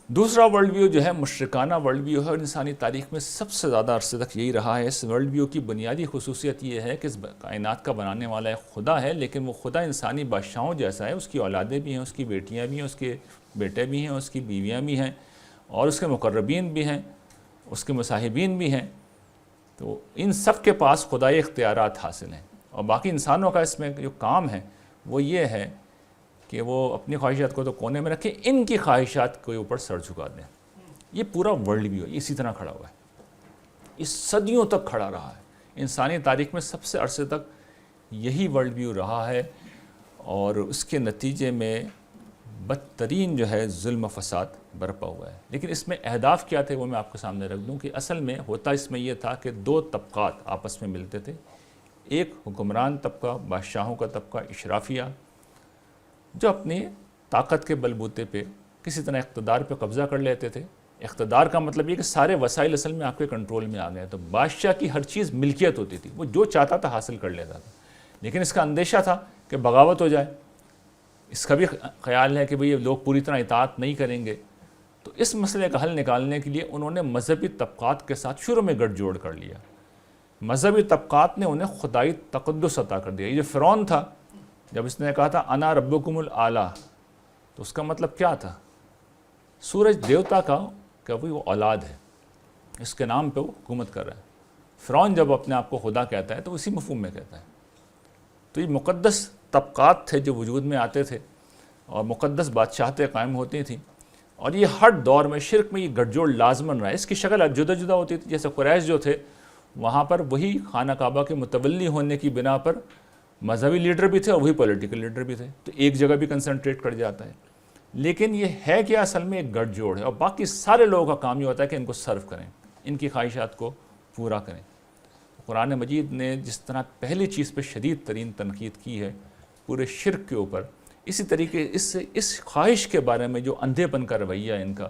دوسرا world view جو ہے مشرکانہ ورلڈ ویو ہے، اور انسانی تاریخ میں سب سے زیادہ عرصے تک یہی رہا ہے۔ اس ورلڈ ویو کی بنیادی خصوصیت یہ ہے کہ اس کائنات کا بنانے والا ایک خدا ہے، لیکن وہ خدا انسانی بادشاہوں جیسا ہے، اس کی اولادیں بھی ہیں، اس کی بیٹیاں بھی ہیں، اس کے بیٹے بھی ہیں، اس کی بیویاں بھی ہیں، اور اس کے مقربین بھی ہیں، اس کے مصاحبین بھی ہیں۔ تو ان سب کے پاس خدائی اختیارات حاصل ہیں، اور باقی انسانوں کا اس میں جو کام ہے وہ یہ ہے کہ وہ اپنی خواہشات کو تو کونے میں رکھیں، ان کی خواہشات کے اوپر سر جھکا دیں۔ یہ پورا ورلڈ ویو اسی طرح کھڑا ہوا ہے، اس صدیوں تک کھڑا رہا ہے، انسانی تاریخ میں سب سے عرصے تک یہی ورلڈ ویو رہا ہے، اور اس کے نتیجے میں بدترین جو ہے ظلم و فساد برپا ہوا ہے۔ لیکن اس میں اہداف کیا تھے وہ میں آپ کے سامنے رکھ دوں کہ اصل میں ہوتا اس میں یہ تھا کہ دو طبقات آپس میں ملتے تھے، ایک حکمران طبقہ، بادشاہوں کا طبقہ، اشرافیہ، جو اپنی طاقت کے بل بوتے پہ کسی طرح اقتدار پہ قبضہ کر لیتے تھے۔ اقتدار کا مطلب یہ کہ سارے وسائل اصل میں آپ کے کنٹرول میں آ گئے، تو بادشاہ کی ہر چیز ملکیت ہوتی تھی، وہ جو چاہتا تھا حاصل کر لیتا تھا، لیکن اس کا اندیشہ تھا کہ بغاوت ہو جائے، اس کا بھی خیال ہے کہ بھئی یہ لوگ پوری طرح اطاعت نہیں کریں گے۔ تو اس مسئلے کا حل نکالنے کے لیے انہوں نے مذہبی طبقات کے ساتھ شروع میں گٹھ جوڑ کر لیا۔ مذہبی طبقات نے انہیں خدائی تقدس عطا کر دیا۔ یہ جو فرعون تھا، جب اس نے کہا تھا انا ربکم الاعلیٰ، تو اس کا مطلب کیا تھا؟ سورج دیوتا کا کہ وہ اولاد ہے، اس کے نام پہ وہ حکومت کر رہا ہے۔ فرعون جب اپنے آپ کو خدا کہتا ہے تو اسی مفہوم میں کہتا ہے۔ تو یہ مقدس طبقات تھے جو وجود میں آتے تھے، اور مقدس بادشاہتیں قائم ہوتی تھیں، اور یہ ہر دور میں شرک میں یہ گٹھ جوڑ لازماً رہا ہے۔ اس کی شکل جدا جدا ہوتی تھی، جیسے قریش جو تھے وہاں پر وہی خانہ کعبہ کے متولی ہونے کی بنا پر مذہبی لیڈر بھی تھے اور وہی پولیٹیکل لیڈر بھی تھے، تو ایک جگہ بھی کنسنٹریٹ کر جاتا ہے۔ لیکن یہ ہے کہ اصل میں ایک گٹھ جوڑ ہے، اور باقی سارے لوگوں کا کام یہ ہوتا ہے کہ ان کو سرو کریں، ان کی خواہشات کو پورا کریں۔ قرآن مجید نے جس طرح پہلی چیز پہ شدید ترین تنقید کی ہے پورے شرک کے اوپر، اسی طریقے اس خواہش کے بارے میں جو اندھے پن کا رویہ ہے ان کا،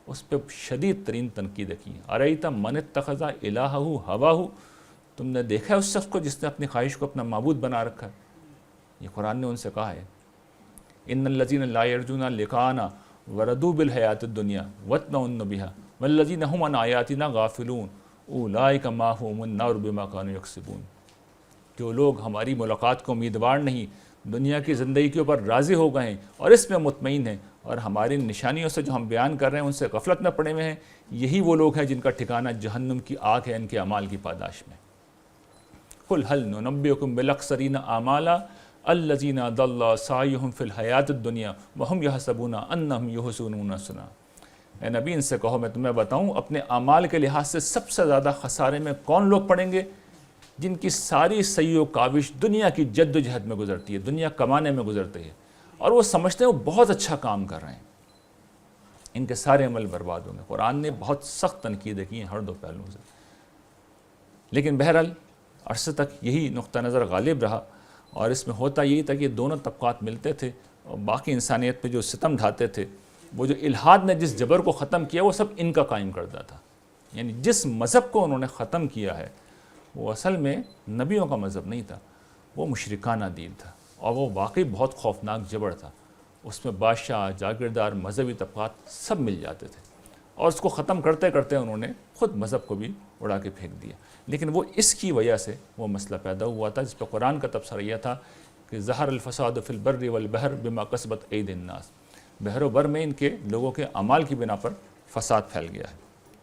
اس پہ شدید ترین تنقیدیں کی ہیں۔ ارأیت من اتخذ الہہ ہواہ، تم نے دیکھا ہے اس شخص کو جس نے اپنی خواہش کو اپنا معبود بنا رکھا ہے؟ یہ قرآن نے ان سے کہا ہے ان الذین لا یرجون لقاءنا ورضوا بالحیاۃ الدنیا واطمأنوا بها والذین هم عن آیاتنا غافلون اولئک مأواہم النار بما کانوا یکسبون۔ جو لوگ ہماری ملاقات کو امیدوار نہیں، دنیا کی زندگی کے اوپر راضی ہو گئے ہیں اور اس میں مطمئن ہیں، اور ہماری نشانیوں سے جو ہم بیان کر رہے ہیں ان سے غفلت میں پڑے ہوئے ہیں، یہی وہ لوگ ہیں جن کا ٹھکانہ جہنم کی آگ ہے، ان کے اعمال کی پاداش میں۔ قل هل ننبئکم بالاخسرین اعمالا الذین ضل سعیہم فی الحیاۃ الدنیا وہم یحسبون انہم یحسنون صنعا۔ اے نبی ان سے کہو میں تمہیں بتاؤں اپنے اعمال کے لحاظ سے سب سے زیادہ خسارے میں کون لوگ پڑیں گے؟ جن کی ساری سعی و کاوش دنیا کی جد و جہد میں گزرتی ہے، دنیا کمانے میں گزرتی ہے، اور وہ سمجھتے ہیں وہ بہت اچھا کام کر رہے ہیں، ان کے سارے عمل برباد ہوں گے۔ قرآن نے بہت سخت تنقیدیں کی ہیں ہر دو پہلوؤں سے، لیکن بہرحال عرصے تک یہی نقطہ نظر غالب رہا، اور اس میں ہوتا یہی تھا کہ دونوں طبقات ملتے تھے اور باقی انسانیت پہ جو ستم ڈھاتے تھے، وہ جو الحاد نے جس جبر کو ختم کیا وہ سب ان کا قائم کرتا تھا۔ یعنی جس مذہب کو انہوں نے ختم کیا ہے وہ اصل میں نبیوں کا مذہب نہیں تھا، وہ مشرکانہ دین تھا، اور وہ واقعی بہت خوفناک جبر تھا۔ اس میں بادشاہ، جاگیردار، مذہبی طبقات سب مل جاتے تھے، اور اس کو ختم کرتے کرتے انہوں نے خود مذہب کو بھی اڑا کے پھینک دیا۔ لیکن وہ اس کی وجہ سے وہ مسئلہ پیدا ہوا تھا جس پہ قرآن کا تبصرہ یہ تھا کہ ظہر الفساد فی البر والبحر بما کسبت ایدی الناس، بحر و بر میں ان کے لوگوں کے اعمال کی بنا پر فساد پھیل گیا ہے۔